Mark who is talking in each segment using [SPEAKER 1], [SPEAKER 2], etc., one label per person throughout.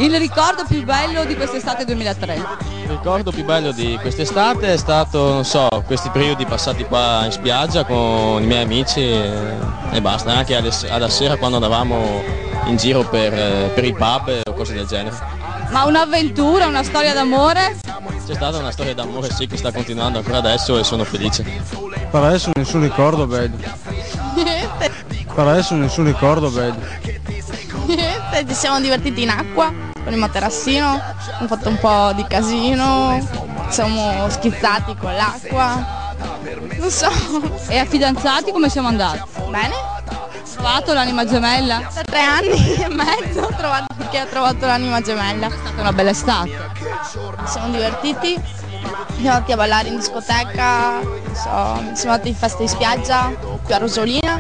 [SPEAKER 1] Il ricordo più bello di quest'estate 2003?
[SPEAKER 2] Il ricordo più bello di quest'estate è stato, non so, questi periodi passati qua in spiaggia con i miei amici e basta, anche alla sera quando andavamo in giro per i pub o cose del genere.
[SPEAKER 1] Ma un'avventura, una storia d'amore?
[SPEAKER 2] C'è stata una storia d'amore, sì, che sta continuando ancora adesso e sono felice.
[SPEAKER 3] Per adesso nessun ricordo bello.
[SPEAKER 1] Niente.
[SPEAKER 3] Per adesso nessun ricordo bello.
[SPEAKER 4] Niente, ci siamo divertiti in acqua con il materassino, abbiamo fatto un po' di casino, siamo schizzati con l'acqua, non so.
[SPEAKER 1] E a fidanzati come siamo andati?
[SPEAKER 4] Bene?
[SPEAKER 1] Hai trovato l'anima gemella?
[SPEAKER 4] Da 3 anni e mezzo che ho trovato l'anima gemella.
[SPEAKER 1] È stata una bella estate.
[SPEAKER 4] Ci siamo divertiti, siamo andati a ballare in discoteca, non so, siamo andati in festa di spiaggia, qui a Rosolina.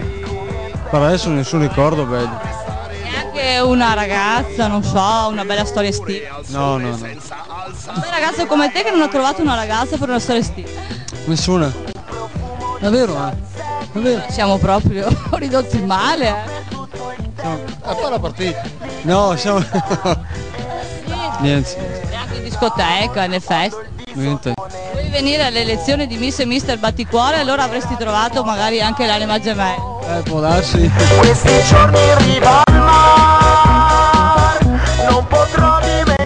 [SPEAKER 3] Per adesso nessun ricordo bello.
[SPEAKER 1] Neanche una ragazza, non so, una bella storia estiva?
[SPEAKER 3] No.
[SPEAKER 1] Un ragazzo come te che non ha trovato una ragazza per una storia estiva?
[SPEAKER 3] Nessuna. È vero, È vero.
[SPEAKER 1] Siamo proprio ridotti male,
[SPEAKER 3] A fare la partita. No, siamo... Niente.
[SPEAKER 1] Neanche in discoteca, nelle feste.
[SPEAKER 3] Niente.
[SPEAKER 1] Vuoi venire alle lezioni di Miss e Mister Batticuore, allora avresti trovato magari anche l'anima gemella.
[SPEAKER 3] Può darsi.
[SPEAKER 5] Questi giorni in riva al mar, non potrò dimenticare.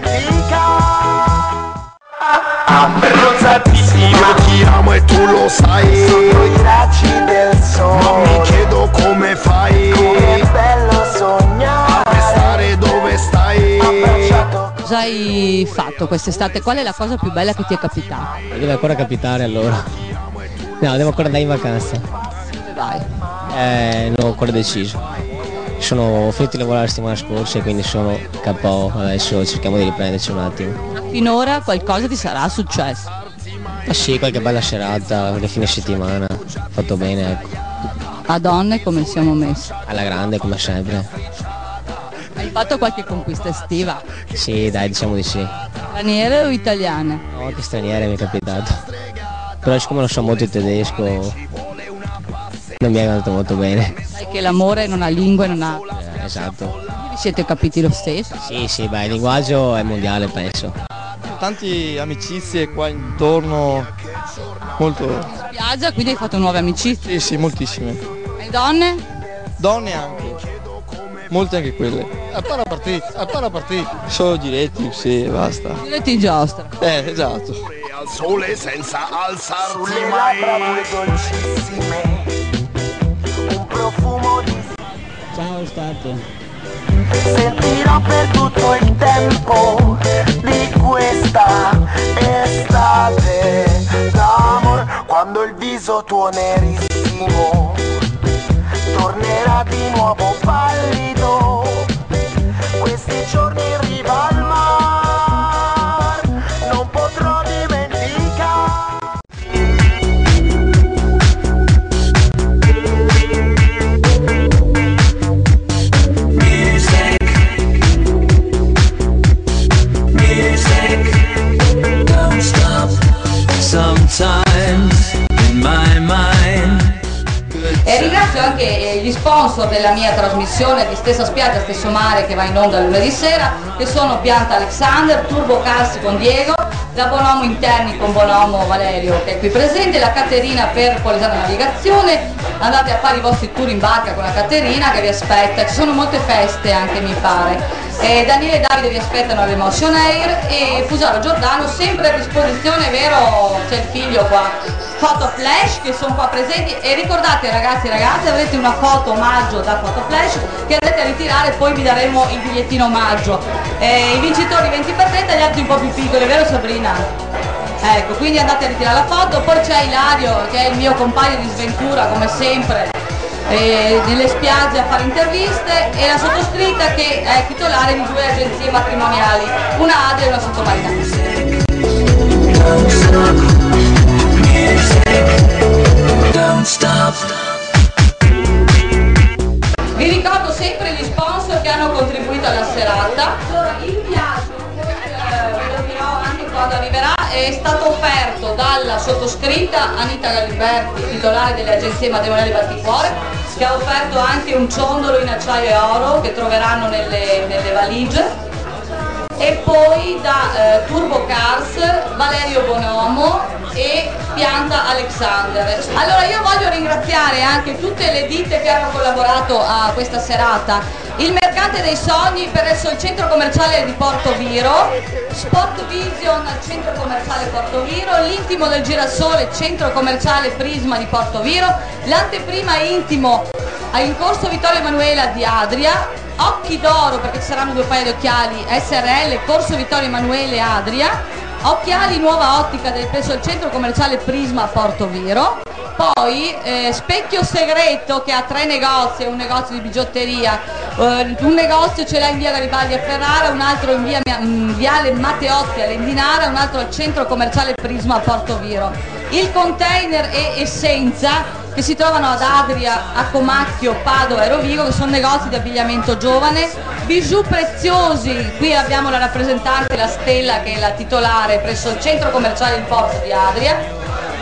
[SPEAKER 5] Abbronzatissima, ti amo e tu lo sai. Sotto i raggi del sole, ma mi chiedo come fai. Com'è bello sognare, a restare dove stai. Abbracciato.
[SPEAKER 1] Cosa hai fatto quest'estate? Qual è la cosa più bella che ti è capitata?
[SPEAKER 6] Deve ancora capitare allora. No, devo ancora andare in vacanza.
[SPEAKER 1] Dove vai?
[SPEAKER 6] Non ho ancora deciso. Ho finito di lavorare la settimana scorsa e quindi sono KO, adesso cerchiamo di riprenderci un attimo.
[SPEAKER 1] Finora qualcosa ti sarà successo?
[SPEAKER 6] Ma sì, qualche bella serata, qualche fine settimana, fatto bene, ecco.
[SPEAKER 1] A donne come siamo messi?
[SPEAKER 6] Alla grande come sempre.
[SPEAKER 1] Hai fatto qualche conquista estiva?
[SPEAKER 6] Sì, dai, diciamo di sì.
[SPEAKER 1] Straniere o italiane?
[SPEAKER 6] No, che straniere mi è capitato. Però siccome non so molto il tedesco, non mi è andato molto bene.
[SPEAKER 1] Sai che l'amore non ha lingua e non ha...
[SPEAKER 6] Esatto.
[SPEAKER 1] Vi siete capiti lo stesso?
[SPEAKER 6] Sì, beh, il linguaggio è mondiale, penso.
[SPEAKER 2] Tanti amicizie qua intorno, molto...
[SPEAKER 1] Spiaggia, quindi hai fatto nuove amicizie?
[SPEAKER 2] Sì, moltissime.
[SPEAKER 1] E donne?
[SPEAKER 2] Donne anche, molte anche quelle. A fare la partita. Solo diretti, sì, basta.
[SPEAKER 1] Diretti in giostra.
[SPEAKER 2] Esatto.
[SPEAKER 5] Al sole senza alzarli mai. Dolcissime, un profumo di...
[SPEAKER 6] Ciao, è stato.
[SPEAKER 5] Sentirò per tutto il tempo di questa estate l'amor, quando il viso tuo nerissimo tornerà di nuovo pallido. Questi giorni in riva al mar non potrò dimenticare.
[SPEAKER 7] Sometimes in my mind.
[SPEAKER 1] E ringrazio anche gli sponsor della mia trasmissione di Stessa Spiaggia, Stesso Mare, che va in onda lunedì sera, che sono Pianta Alexander, Turbo Cars con Diego, la Bonomo Interni con Bonomo Valerio che è qui presente, la Caterina per Polisano Navigazione. Andate a fare i vostri tour in barca con la Caterina che vi aspetta, ci sono molte feste anche mi pare. Daniele e Davide vi aspettano all'Emotion Air e Fusaro Giordano sempre a disposizione, vero? C'è il figlio qua, foto flash che sono qua presenti e ricordate ragazzi e ragazze avrete una foto omaggio da foto flash che andrete a ritirare e poi vi daremo il bigliettino omaggio. I vincitori 20 per 30, gli altri un po' più piccoli, vero Sabrina? Ecco, quindi andate a ritirare la foto, poi c'è Ilario che è il mio compagno di sventura come sempre nelle spiagge a fare interviste, e la sottoscritta che è titolare di 2 agenzie matrimoniali, una Adria e una Sottomarina. Vi ricordo sempre gli sponsor che hanno contribuito alla serata. Il viaggio, vi lo dirò anche quando arriverà, è stato offerto dalla sottoscritta Anita Galiberti, titolare delle agenzie matrimoniali Batticuore, che ha offerto anche un ciondolo in acciaio e oro che troveranno nelle valigie, e poi da Turbo Cars, Valerio Bonomo e Pianta Alexander. Allora io voglio ringraziare anche tutte le ditte che hanno collaborato a questa serata: il Mercante dei Sogni presso il centro commerciale di Porto Viro, Sport Vision al centro commerciale Porto Viro, l'Intimo del Girasole centro commerciale Prisma di Porto Viro, l'Anteprima Intimo in corso Vittorio Emanuela di Adria, Occhi d'Oro perché ci saranno 2 paia di occhiali SRL corso Vittorio Emanuele Adria, Occhiali Nuova Ottica presso il centro commerciale Prisma a Porto Viro, poi Specchio Segreto che ha 3 negozi, un negozio di bigiotteria, un negozio ce l'ha in via Garibaldi a Ferrara, un altro in viale Matteotti a Lendinara, un altro al centro commerciale Prisma a Porto Viro. Il Container e Essenza che si trovano ad Adria, a Comacchio, Padova e Rovigo, che sono negozi di abbigliamento giovane. Bijou Preziosi, qui abbiamo la rappresentante, la Stella, che è la titolare presso il centro commerciale Il Porto di Adria.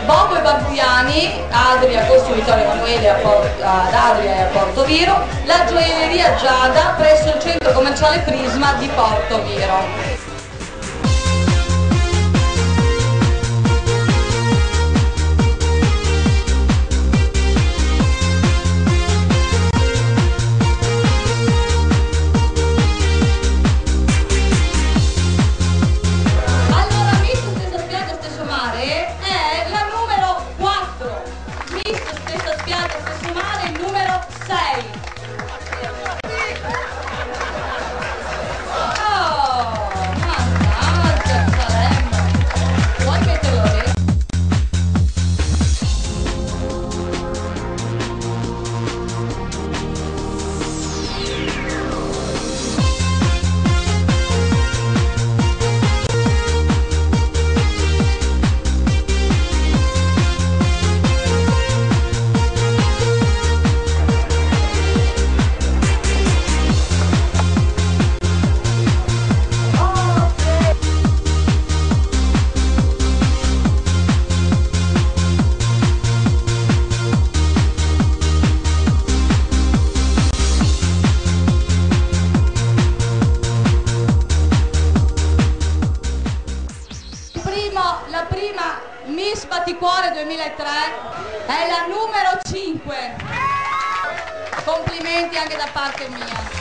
[SPEAKER 1] Bobo e Barbuiani, Adria, corso Vittorio Emanuele ad Adria e a Porto Viro. La gioielleria Giada presso il centro commerciale Prisma di Porto Viro. La prima Miss Batticuore 2003 è la numero 5. Complimenti anche da parte mia.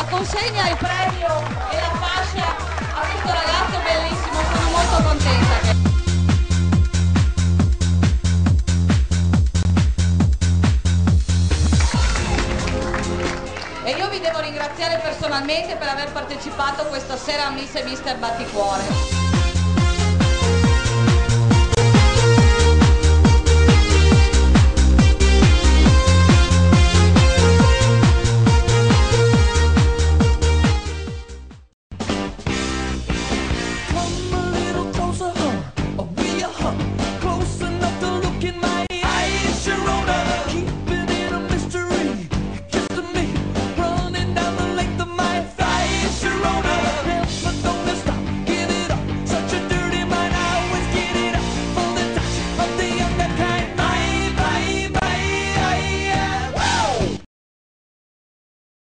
[SPEAKER 1] Consegna il premio e la fascia a questo ragazzo bellissimo, sono molto contenta. E io vi devo ringraziare personalmente per aver partecipato questa sera a Miss e Mister Batticuore.